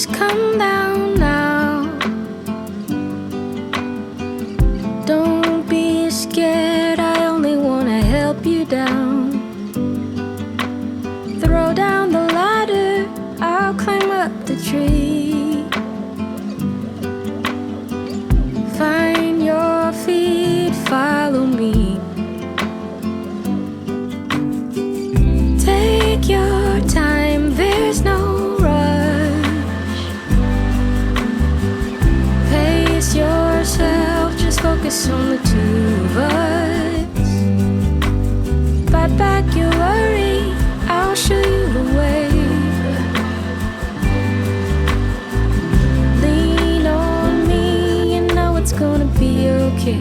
Please come down now. Don't be scared, I only wanna help you down. Throw down the ladder, I'll climb up the tree. Find your feet, follow me. Take your time, there's no rush. Pace yourself, just focus on the two of us. Fight back your worry, I'll show you the way. Lean on me, you know it's gonna be okay.